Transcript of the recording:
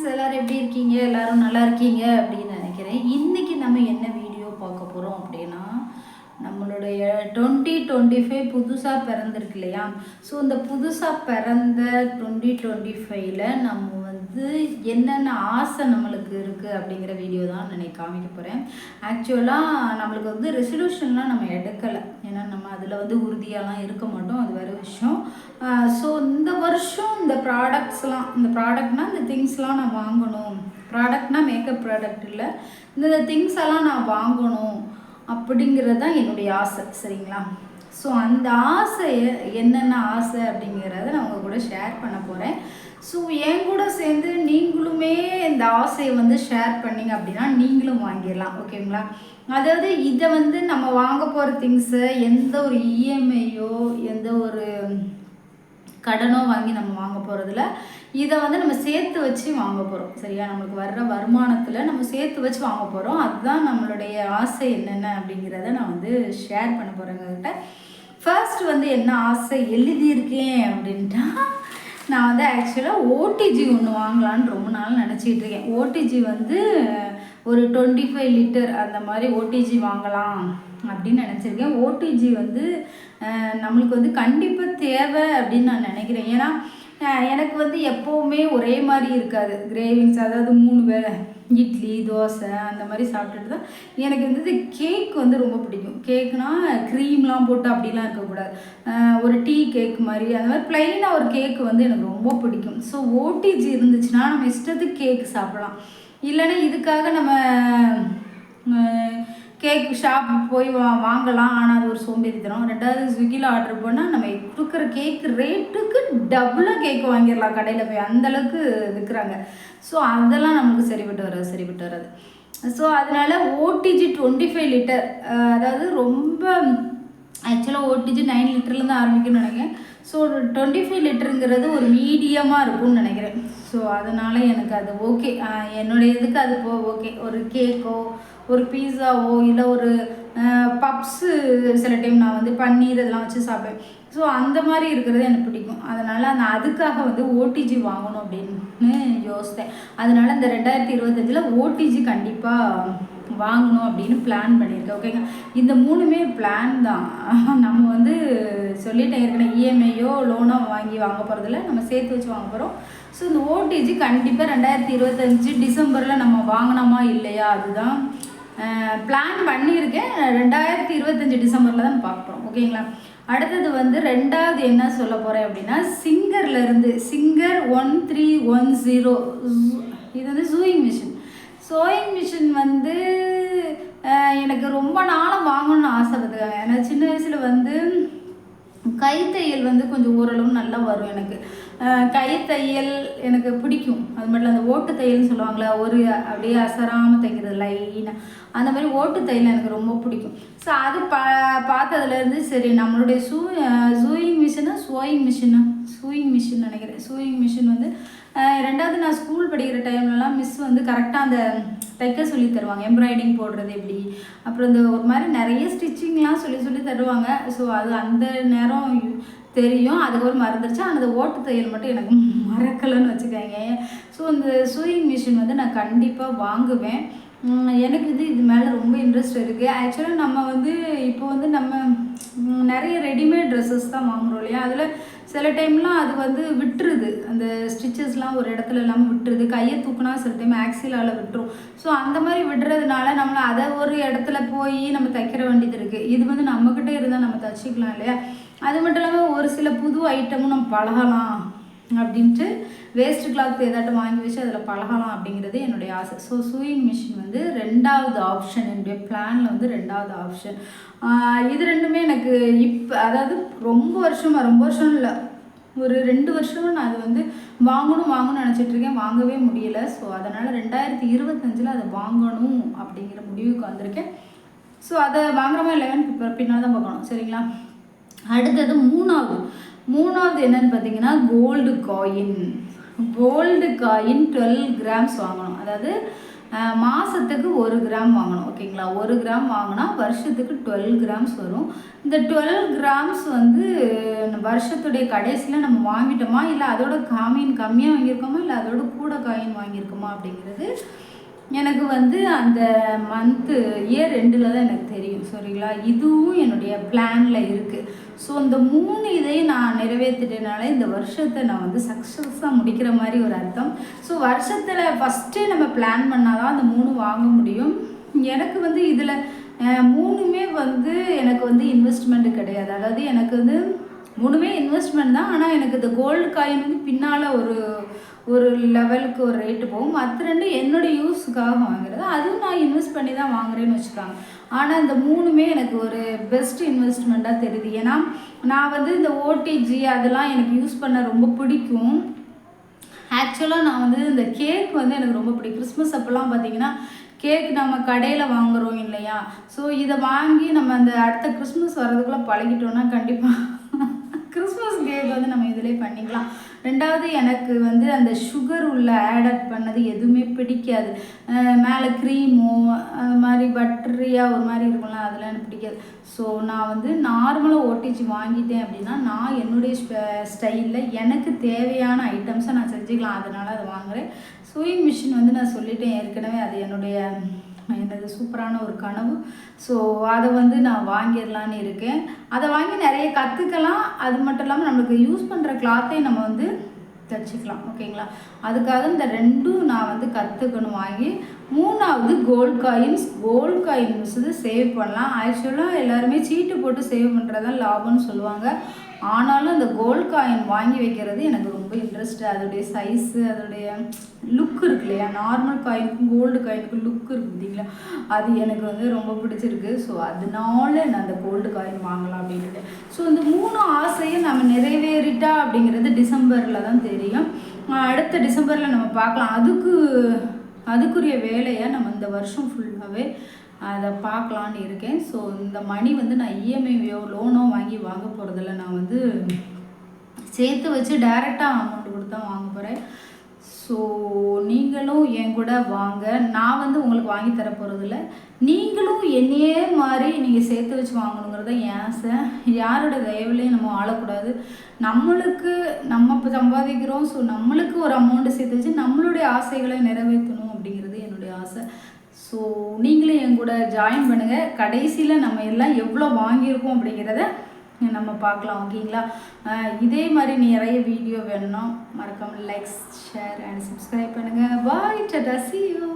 Friends, எல்லோரும் எப்படி இருக்கீங்க? எல்லோரும் நல்லா இருக்கீங்க அப்படின்னு நினைக்கிறேன். இன்றைக்கி நம்ம என்ன வீடியோ பார்க்க போகிறோம் அப்படின்னா, நம்மளுடைய 2025 புதுசாக பிறந்திருக்கு இல்லையா? ஸோ இந்த புதுசாக பிறந்த 2025ல் நம்ம வந்து என்னென்ன ஆசை நம்மளுக்கு இருக்குது அப்படிங்கிற வீடியோ தான் காமிக்க போகிறேன். ஆக்சுவலாக நம்மளுக்கு வந்து ரெசல்யூஷன்லாம் நம்ம எடுக்கலை, ஏன்னா நம்ம அதில் வந்து உறுதியாலாம் இருக்க மாட்டோம், அது வேறு விஷயம். ஸோ இந்த வருஷம் இந்த ப்ராடக்ட்ஸ்லாம், இந்த ப்ராடக்ட்னால் இந்த திங்ஸ்லாம் நான் வாங்கணும். ப்ராடக்ட்னால் மேக்கப் ப்ராடக்ட் இல்லை, இந்த திங்ஸ் எல்லாம் நான் வாங்கணும் அப்படிங்கிறது தான் என்னுடைய ஆசை. சரிங்களா? ஸோ அந்த ஆசையை என்னென்ன ஆசை அப்படிங்கிறத நான் உங்கள் கூட ஷேர் பண்ண போகிறேன். ஸோ என் கூட சேர்ந்து நீங்களுமே இந்த ஆசையை வந்து ஷேர் பண்ணிங்க அப்படின்னா நீங்களும் வாங்கிடலாம். ஓகேங்களா? அதாவது இதை வந்து நம்ம வாங்க போகிற திங்ஸை எந்த ஒரு இஎம்ஐயோ எந்த ஒரு கடனோ வாங்கி நம்ம வாங்க போகிறதில்ல, இதை வந்து நம்ம சேர்த்து வச்சு வாங்க போகிறோம். சரியா? நம்மளுக்கு வர்ற வருமானத்தில் நம்ம சேர்த்து வச்சு வாங்க போகிறோம். அதுதான் நம்மளுடைய ஆசை என்னென்ன அப்படிங்கிறத நான் வந்து ஷேர் பண்ண போகிறேங்கக்கிட்ட. ஃபர்ஸ்ட் வந்து என்ன ஆசை எழுதியிருக்கேன் அப்படின்ட்டா, நான் வந்து ஆக்சுவலாக ஓடிஜி ஒன்று வாங்கலான்னு ரொம்ப நாள் நினச்சிக்கிட்டு இருக்கேன். ஓடிஜி வந்து ஒரு 25 லிட்டர் அந்த மாதிரி ஓடிஜி வாங்கலாம் அப்படின்னு நினச்சிருக்கேன். ஓடிஜி வந்து நம்மளுக்கு வந்து கண்டிப்பாக தேவை அப்படின்னு நான் நினைக்கிறேன். ஏன்னா எனக்கு வந்து எப்போவுமே ஒரே மாதிரி இருக்காது கிரேவிங்ஸ். அதாவது 3 வேளை இட்லி தோசை அந்த மாதிரி சாப்பிட்டுட்டு தான் எனக்கு வந்து கேக் வந்து ரொம்ப பிடிக்கும். கேக்குனால் க்ரீம்லாம் போட்டு அப்படிலாம் இருக்கக்கூடாது, ஒரு டீ கேக் மாதிரி அந்த மாதிரி ப்ளைனாக ஒரு கேக்கு வந்து எனக்கு ரொம்ப பிடிக்கும். ஸோ ஓடிஜி இருந்துச்சுன்னா நம்ம இஷ்டத்துக்கு கேக் சாப்பிட்லாம். இல்லைன்னா இதுக்காக நம்ம கேக் ஷாப் போய் வாங்கலாம், ஆனால் அது ஒரு சோம்பேறித்தனம். ரெண்டாவது ஸ்விக்கியில் ஆர்டர் பண்ணால் நம்ம கொடுக்குற கேக் ரேட்டுக்கு டபுளாக கேக் வாங்கிடலாம் கடையில் போய், அந்தளவுக்கு விற்கிறாங்க. ஸோ அதெல்லாம் நமக்கு சரிப்பட்டு வராது. ஸோ அதனால் ஓடிஜி 25 லிட்டர், அதாவது ரொம்ப ஆக்சுவலாக ஓடிஜி 9 லிட்டர்லேருந்து ஆரம்பிக்கும்னு நினைக்கிறேன். ஸோ 25 லிட்டருங்கிறது ஒரு மீடியமாக இருக்கும்னு நினைக்கிறேன். ஸோ அதனால் எனக்கு அது ஓகே, என்னுடைய இதுக்கு அது ஓகே. ஒரு கேக்கோ ஒரு பீஸாவோ இல்லை ஒரு பப்ஸு, சில டைம் நான் வந்து பன்னீர் இதெல்லாம் வச்சு சாப்பிடுவேன். ஸோ அந்த மாதிரி இருக்கிறது எனக்கு பிடிக்கும். அதனால் நான் அதுக்காக வந்து ஓடிஜி வாங்கணும் அப்படின்னு யோசித்தேன். அதனால் இந்த 2025ல் ஓடிஜி கண்டிப்பாக வாங்கணும் அப்படின்னு பிளான் பண்ணியிருக்கேன். ஓகேங்க? இந்த 3மே பிளான் தான். நம்ம வந்து சொல்லிட்டேன் ஏற்கனவே, இஎம்ஐயோ லோனோ வாங்க போகிறதில்ல, நம்ம சேர்த்து வச்சு வாங்க போகிறோம். ஸோ இந்த ஓடிஜி கண்டிப்பாக 2025 டிசம்பரில் நம்ம வாங்கினோமா இல்லையா அதுதான் பிளான் பண்ணியிருக்கேன். 2025 டிசம்பரில் தான் பார்க்குறோம். ஓகேங்களா? அடுத்தது வந்து ரெண்டாவது என்ன சொல்ல போகிறேன் அப்படின்னா, சிங்கர்லேருந்து சிங்கர் 1310, இது வந்து சூயிங் மிஷின் வந்து எனக்கு ரொம்ப நாளாக வாங்கணும்னு ஆசைப்படுதுக்காங்க. ஏன்னா சின்ன வயசில் வந்து கைத்தையல் வந்து கொஞ்சம் ஓரளவு நல்லா வரும் எனக்கு. கைத்தையல் எனக்கு பிடிக்கும். அது மட்டும் அந்த ஓட்டு தையல்னு சொல்லுவாங்களா, ஒரு அப்படியே அசராமல் தைக்கிறது லைனாக, அந்த மாதிரி ஓட்டு தையல் எனக்கு ரொம்ப பிடிக்கும். ஸோ அது பார்த்ததுலேருந்து சரி நம்மளுடைய சூயிங் மிஷின் நினைக்கிறேன். சூயிங் மிஷின் வந்து ரெண்டாவது நான் ஸ்கூல் படிக்கிற டைம்லலாம் மிஸ் வந்து கரெக்டாக அந்த தைக்க சொல்லி தருவாங்க, எம்ப்ராய்டிங் போடுறது எப்படி, அப்புறம் இந்த ஒரு மாதிரி நிறைய ஸ்டிச்சிங்லாம் சொல்லி தருவாங்க. ஸோ அது அந்த நேரம் தெரியும், அதுக்கப்புறம் மறந்துடுச்சு. ஆனால் அந்த ஓட்டு தையல் மட்டும் எனக்கு மறக்கலைன்னு வச்சுக்கோங்க. ஸோ இந்த சூயிங் மிஷின் வந்து நான் கண்டிப்பாக வாங்குவேன். எனக்கு இது மேலே ரொம்ப இன்ட்ரெஸ்ட் இருக்குது. ஆக்சுவலாக நம்ம வந்து இப்போ வந்து நம்ம நிறைய ரெடிமேட் ட்ரெஸ்ஸஸ் தான் வாங்குகிறோம் இல்லையா? அதில் சில டைம்லாம் அது வந்து விட்டுருது, அந்த ஸ்டிச்சஸ்லாம் ஒரு இடத்துல இல்லாமல் விட்டுருது. கையை தூக்குனா சில டைம் ஆக்சிலால் விட்டுரும். ஸோ அந்த மாதிரி விடுறதுனால நம்மளை அதை ஒரு இடத்துல போய் நம்ம தைக்கிற வேண்டியது இருக்குது. இது வந்து நம்மக்கிட்ட இருந்தால் நம்ம தைச்சிக்கலாம் இல்லையா? அது மட்டும் இல்லாமல் ஒரு சில புது ஐட்டமும் நம்ம பழகலாம் அப்படின்ட்டு வேஸ்ட் கிளாத் ஏதாட்டும் வாங்கி வச்சு அதில் பழகலாம் அப்படிங்கிறது என்னுடைய ஆசை. ஸோ சூயிங் மிஷின் வந்து ரெண்டாவது ஆப்ஷன், என்னுடைய பிளானில் வந்து ரெண்டாவது ஆப்ஷன். இது ரெண்டுமே எனக்கு அதாவது ரொம்ப வருஷம் இல்லை, ஒரு 2 வருஷமாக நான் அது வந்து வாங்கணும்னு நினச்சிட்ருக்கேன், வாங்கவே முடியலை. ஸோ அதனால் 2025ல் அதை வாங்கணும் அப்படிங்கிற முடிவுக்கு வந்திருக்கேன். ஸோ அதை வாங்குறோமா இல்லையான்னு பின்னால் தான் பார்க்கணும். சரிங்களா? அடுத்தது மூணாவது என்னன்னு பார்த்தீங்கன்னா, கோல்டு காயின் 12 கிராம்ஸ் வாங்கணும். அதாவது மாதத்துக்கு 1 கிராம் வாங்கணும். ஓகேங்களா, 1 கிராம் வாங்கினா வருஷத்துக்கு 12 கிராம்ஸ் வரும். இந்த 12 கிராம்ஸ் வந்து வருஷத்துடைய கடைசியில் நம்ம வாங்கிட்டோமா, இல்லை அதோட காயின் கம்மியாக வாங்கியிருக்கோமா, இல்லை அதோட கூட காயின் வாங்கியிருக்கோமா அப்படிங்கிறது எனக்கு வந்து அந்த மந்த்து இயர் எண்டில் தான் எனக்கு தெரியும். சரிங்களா, இதுவும் என்னுடைய பிளானில் இருக்குது. ஸோ இந்த 3 இதையும் நான் நிறைவேற்றிட்டனால இந்த வருஷத்தை நான் வந்து சக்ஸஸாக முடிக்கிற மாதிரி ஒரு அர்த்தம். ஸோ வருஷத்தில் ஃபஸ்ட்டே நம்ம பிளான் பண்ணால் தான் அந்த 3 வாங்க முடியும். எனக்கு வந்து இதில் 3மே வந்து எனக்கு வந்து இன்வெஸ்ட்மெண்ட்டு கிடையாது. அதாவது எனக்கு வந்து 3மே இன்வெஸ்ட்மெண்ட் தான். ஆனால் எனக்கு இந்த கோல்டு காயின் வந்து பின்னால் ஒரு லெவலுக்கு ஒரு ரேட்டு போகும். மற்ற 2 என்னுடைய யூஸுக்காக வாங்குறது, அதுவும் நான் இன்வெஸ்ட் பண்ணி தான் வாங்குறேன்னு வச்சுக்காங்க. ஆனால் இந்த 3மே எனக்கு ஒரு பெஸ்ட் இன்வெஸ்ட்மெண்ட்டாக தெரியுது. ஏன்னா நான் வந்து இந்த ஓடிஜி அதெல்லாம் எனக்கு யூஸ் பண்ண ரொம்ப பிடிக்கும். ஆக்சுவலாக நான் வந்து இந்த கேக் வந்து எனக்கு ரொம்ப பிடிக்கும். கிறிஸ்மஸ் அப்போல்லாம் பார்த்தீங்கன்னா கேக் நம்ம கடையில் வாங்குகிறோம் இல்லையா, ஸோ இதை வாங்கி நம்ம அந்த அடுத்த கிறிஸ்மஸ் வர்றதுக்குள்ளே பழகிட்டோன்னா கண்டிப்பாக கிறிஸ்மஸ் கேக் வந்து நம்ம இதிலே பண்ணிக்கலாம். 2வது எனக்கு வந்து அந்த சுகர் உள்ள ஆட் பண்ணது எதுவுமே பிடிக்காது. மேலே க்ரீமோ அந்த மாதிரி பட்டரியாக ஒரு மாதிரி இருக்கும்ல, அதெல்லாம் எனக்கு பிடிக்காது. ஸோ நான் வந்து நார்மலாக ஓடிஜி வாங்கிட்டேன் அப்படின்னா நான் என்னுடைய ஸ்டைலில் எனக்கு தேவையான ஐட்டம்ஸை நான் செஞ்சுக்கலாம். அதனால் அதை வாங்குகிறேன். சூயிங் மிஷின் வந்து நான் சொல்லிட்டேன் ஏற்கனவே, அது என்னுடைய என்னது சூப்பரான ஒரு கனவு. ஸோ அதை வந்து நான் வாங்கிடலான்னு இருக்கேன். அதை வாங்கி நிறைய கற்றுக்கலாம். அது மட்டும் இல்லாமல் நம்மளுக்கு யூஸ் பண்ணுற கிளாத்தையும் நம்ம வந்து தைச்சிக்கலாம். ஓகேங்களா, அதுக்காக இந்த 2ம் நான் வந்து கற்றுக்கணும் வாங்கி. 3வது கோல்டு காயின்ஸ் வந்து சேவ் பண்ணலாம். ஆக்சுவலாக எல்லாருமே சீட்டு போட்டு சேவ் பண்ணுறதான் லாபம்னு சொல்லுவாங்க. ஆனாலும் அந்த கோல்டு காயின் வாங்கி வைக்கிறது எனக்கு ரொம்ப இன்ட்ரெஸ்ட்டு. அதோடைய சைஸு, அதோடைய லுக் இருக்கு இல்லையா, நார்மல் காயினுக்கும் கோல்டு காயினுக்கும் லுக் இருக்குது பார்த்தீங்களா, அது எனக்கு வந்து ரொம்ப பிடிச்சிருக்கு. ஸோ அதனால நான் அந்த கோல்டு காயின் வாங்கலாம் அப்படின்ட்டு. ஸோ இந்த 3 ஆசையும் நம்ம நிறைவேறிட்டா அப்படிங்கிறது டிசம்பரில் தான் தெரியும். அடுத்த டிசம்பரில் நம்ம பார்க்கலாம். அதுக்குரிய வேலையை நம்ம இந்த வருஷம் ஃபுல்லாகவே அதை பார்க்கலான்னு இருக்கேன். ஸோ இந்த மணி வந்து நான் இஎம்ஐயோ லோனோ வாங்க போகிறதில்ல. நான் வந்து சேர்த்து வச்சு டைரெக்டாக அமௌண்ட் கொடுத்து தான் வாங்க போகிறேன். ஸோ நீங்களும் என் கூட வாங்க. நான் வந்து உங்களுக்கு வாங்கி தர போகிறதில்ல, நீங்களும் என்னையே மாதிரி நீங்கள் சேர்த்து வச்சு வாங்கணுங்கிறது என் ஆசை. யாரோட தயவுலையும் நம்ம வாழக்கூடாது. நம்மளுக்கு நம்ம இப்போ சம்பாதிக்கிறோம். ஸோ நம்மளுக்கு ஒரு அமௌண்ட்டு சேர்த்து வச்சு நம்மளுடைய ஆசைகளை நிறைவேற்றணும் அப்படிங்கிறது என்னுடைய ஆசை. ஸோ நீங்களும் என் கூட ஜாயின் பண்ணுங்கள். கடைசியில் நம்ம எல்லாம் எவ்வளோ வாங்கியிருக்கோம் அப்படிங்கிறத நம்ம பார்க்கலாம். ஓகேங்களா, இதே மாதிரி நிறைய வீடியோ வேணும்னா மறக்காமல் லைக்ஸ், ஷேர் அண்ட் சப்ஸ்கிரைப் பண்ணுங்கள். பாய், டாடா, see you.